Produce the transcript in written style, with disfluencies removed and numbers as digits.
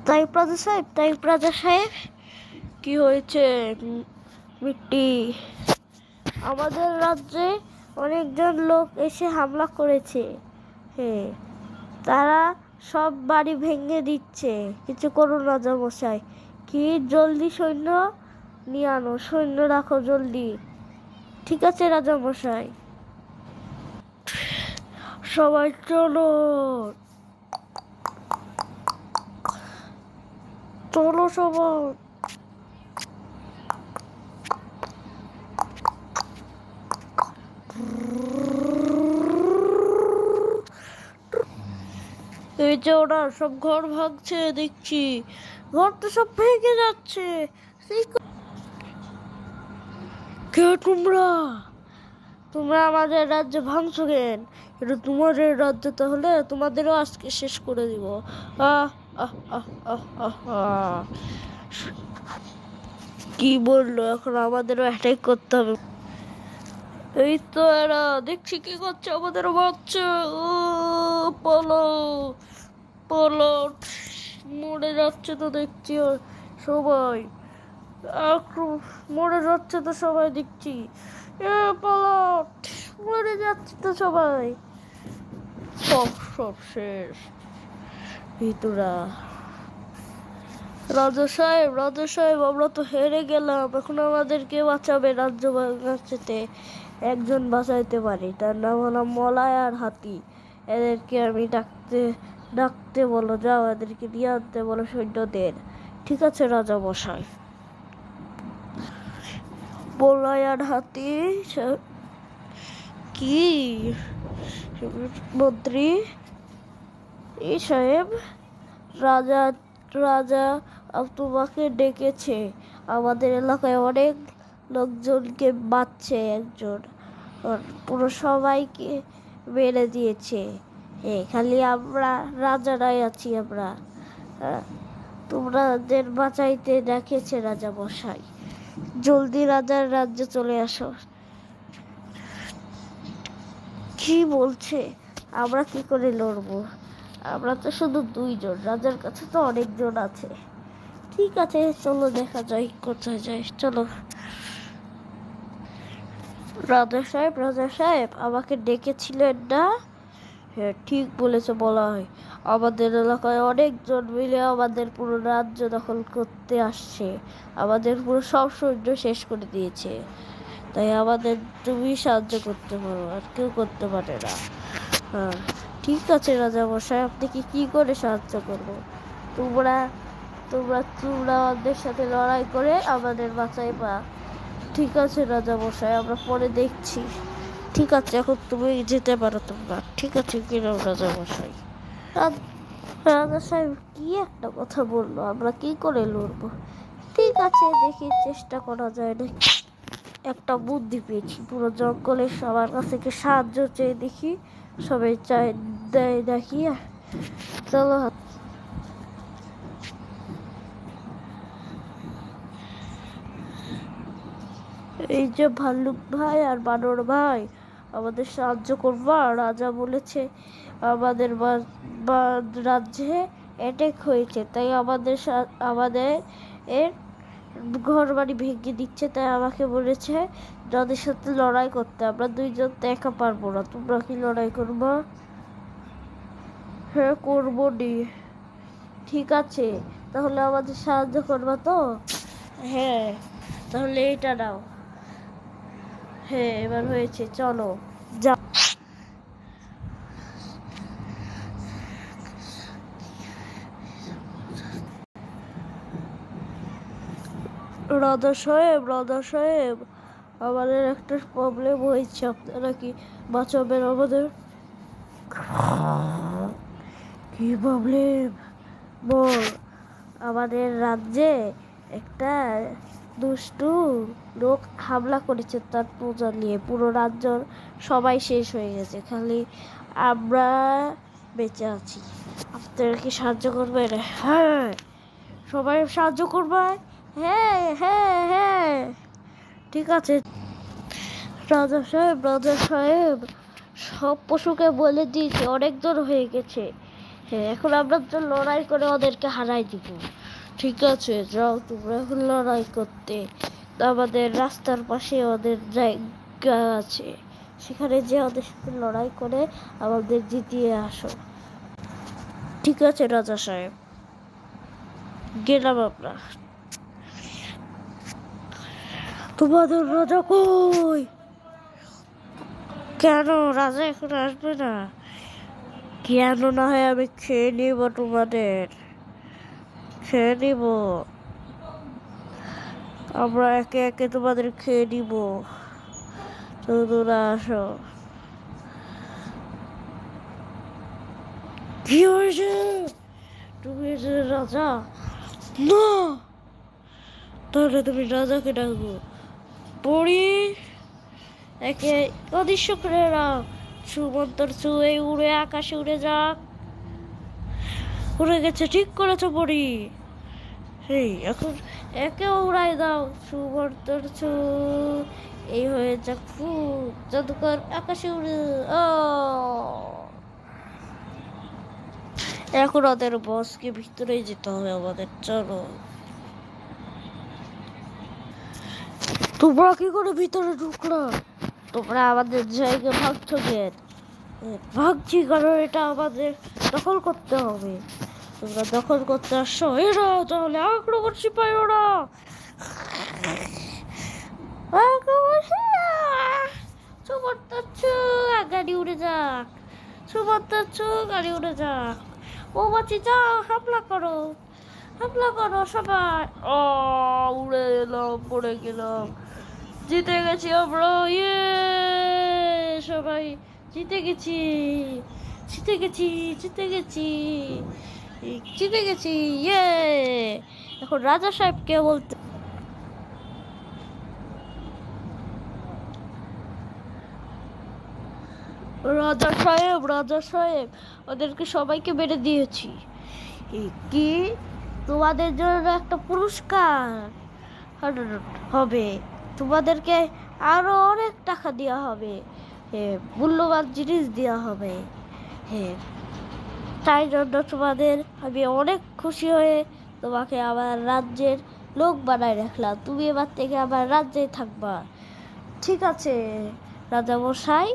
তাই প্রজা সাহেব কি হয়েছে? মিট্টি, আমাদের রাজ্যে অনেকজন লোক এসে হামলা করেছে। হ্যাঁ, তারা সব বাড়ি ভেঙে দিচ্ছে। কিছু করুন রাজামশাই। কি? জলদি সৈন্য নিয়ে আনো, সৈন্য রাখো জলদি। ঠিক আছে রাজামশাই। সবাই চলো, চলো সবাই। এই যে ওরা সব ঘর ভাঙছে দেখছি, ঘর তো সব ভেঙে যাচ্ছে। কে তোমরা? তোমরা আমাদের রাজ্য ভাঙছো কেন? এটা তোমাদের রাজ্য, তাহলে তোমাদেরও আজকে শেষ করে দিব। আহ আহ আহ আহ আহ আহ। কি বললো? এখন আমাদেরও অ্যাটাক করতে হবে। এই তো এরা দেখছি কি করছে, আমাদের বাচ্চা। ও পলো পলো, মরে যাচ্ছে তো দেখছি সবাই। মরে যাচ্ছে তো সবাই দেখছি। পলট, মরে যাচ্ছে তো সবাই। সব সব শেষ ভিতুরা। রাজা সাহেব আমরা তো হেরে গেলাম। এখন আমাদেরকে বাঁচাবে রাজ্য বাঁচাতে একজন বাঁচাইতে পারে, তার নাম হলো মলয় আর হাতি। এদেরকে আমি ডাকতে বলো, যাও এদেরকে নিয়ে আনতে বলো সৈন্যদের। ঠিক আছে রাজা মশাই। মলয় আর হাতি কি মন্ত্রী এই সাহেব, রাজা রাজা তোমাকে ডেকেছে। আমাদের এলাকায় অনেক লোকজনকে বাঁচছে একজন, পুরো সবাইকে মেরে দিয়েছে। খালি আমরা রাজারাই আছি আমরা। তোমাদের বাঁচাইতে ডেকেছে রাজা মশাই। জলদি রাজার রাজ্যে চলে আসো। কি বলছে? আমরা কি করে লড়বো? আমরা তো শুধু দুইজন, রাজার কাছে তো অনেকজন আছে। ঠিক আছে চলো দেখা যায় কোথায় যায়, চলো। রাজা সাহেব আমাকে ডেকেছিলেন না? হ্যাঁ ঠিক বলেছে, বলা হয় আমাদের এলাকায় অনেকজন মিলে আমাদের পুরো রাজ্য দখল করতে আসছে। আমাদের পুরো সব সৈন্য শেষ করে দিয়েছে। তাই আমাদের তুমি সাহায্য করতে পারো, আর কেউ করতে পারে না। হ্যাঁ ঠিক আছে রাজামশাই, আপনাকে কি করে সাহায্য করবো? তোমরা তোমরা তোমরা আমাদের সাথে লড়াই করে আমাদের বাঁচাইবা। ঠিক আছে রাজামশাই, আমরা পরে দেখছি। ঠিক আছে এখন তুমি যেতে পারো তোমরা। ঠিক আছে গেলাম রাজামশাই। রাজা সাহেব কি একটা কথা বললো, আমরা কি করে লড়বো? ঠিক আছে দেখি চেষ্টা করা যায় নাকি। একটা বুদ্ধি পেয়েছি, পুরো জঙ্গলের সবার কাছ থেকে সাহায্য চেয়ে দেখি, সবাই চাই দেয় দেখি। চলো। এই যে ভাল্লুক ভাই আর বানর ভাই আমাদের সাহায্য করবা। রাজা বলেছে আমাদের রাজ্যে অ্যাটাক হয়েছে, তাই আমাদের এর ঘর বাড়ি ভেঙে দিচ্ছে। তাই আমাকে বলেছে যাদের সাথে লড়াই করতে। আমরা দুইজন তো একা পারবো না, তোমরা কি লড়াই করবা? হ্যাঁ করবো নি। ঠিক আছে তাহলে আমাদের সাহায্য করবা তো? হ্যাঁ তাহলে এটা নাও। হ্যাঁ এবার হয়েছে, চলো যাও। রাজা সাহেব আমাদের একটা প্রবলেম হয়েছে, আপনারা কি বাঁচাবেন আমাদের? কি প্রবলেম বল? আমাদের রাজ্যে একটা দুষ্টু লোক হামলা করেছে, তার প্রজা নিয়ে পুরো রাজ্য সবাই শেষ হয়ে গেছে, খালি আমরা বেঁচে আছি। আপনারা কি সাহায্য করবেন? হ্যাঁ সবাই সাহায্য করবে। হ্যাঁ হ্যাঁ হ্যাঁ ঠিক আছে। রাজা সাহেব সব পশুকে বলে দিয়েছে, অনেকজন হয়ে গেছে। হ্যাঁ, এখন আমরা তো লড়াই করে ওদেরকে হারাই দিব। ঠিক আছে, যাও তোমরা এখন লড়াই করতে। তো আমাদের রাস্তার পাশে ওদের জায়গা আছে, সেখানে যে ওদের সাথে লড়াই করে আমাদের জিতিয়ে আসো। ঠিক আছে রাজা সাহেব, গেলাম আমরা। তোমাদের রাজা কই? কেন রাজা এখন আসবে না? কেন না হয় আমি খেয়ে নিব, তোমাদের খেয়ে নিব। আমরা একে একে তোমাদের খেয়ে নিব। তোমরা আসো। কি হয়েছে? তুমি যে রাজা না, তাহলে তুমি রাজাকে ডাকো। পড়ি একে অদৃশ্য করে রাখ। সুমন্তর চুয়ে উড়ে আকাশে উড়ে যাক। উড়ে গেছে, ঠিক করেছো পড়ি। সেই এখন একে উড়াই দাও। সুমন্তর চু এই হয়ে যাক ফু, জাদুকর আকাশে উড়ে। ও এখন ওদের বসকে ভিতরে যেতে হবে আমাদের। চলো। তোমরা কি করে ভিতরে ঢুকলো? তোমরা আমাদের জায়গা ভাগছো কেন? ভাগছি কারণ এটা আমাদের দখল করতে হবে। তোমরা দখল করতে আসছো, এরা তাহলে আক্রমণ সিপাই ওরা। গাড়ি উড়ে যাক। গাড়ি উড়ে যাক। ও বাচ্চি যাও, হামলা করো, হামলা করো সবাই। ও উড়ে এলাম, পড়ে গেলাম। জিতে গেছি আমরা, ইয়ে সবাই জিতে গেছি, জিতে গেছি, জিতে গেছি, জিতে গেছি, ইয়ে। এখন রাজা সাহেবকে বলতে, রাজা সাহেব, রাজা সাহেব, ওদেরকে সবাইকে মেরে দিয়েছি। কি? তোমাদের জন্য একটা পুরস্কার হবে। তোমাদেরকে আরো অনেক টাকা দেওয়া হবে, মূল্যবান জিনিস দেওয়া হবে। হ্যাঁ, তাই জন্য তোমাদের আমি অনেক খুশি হয়ে তোমাকে আমার রাজ্যের লোক বানায় রাখলাম। তুমি এবার থেকে আমার রাজ্যে থাকবা। ঠিক আছে রাজা মশাই।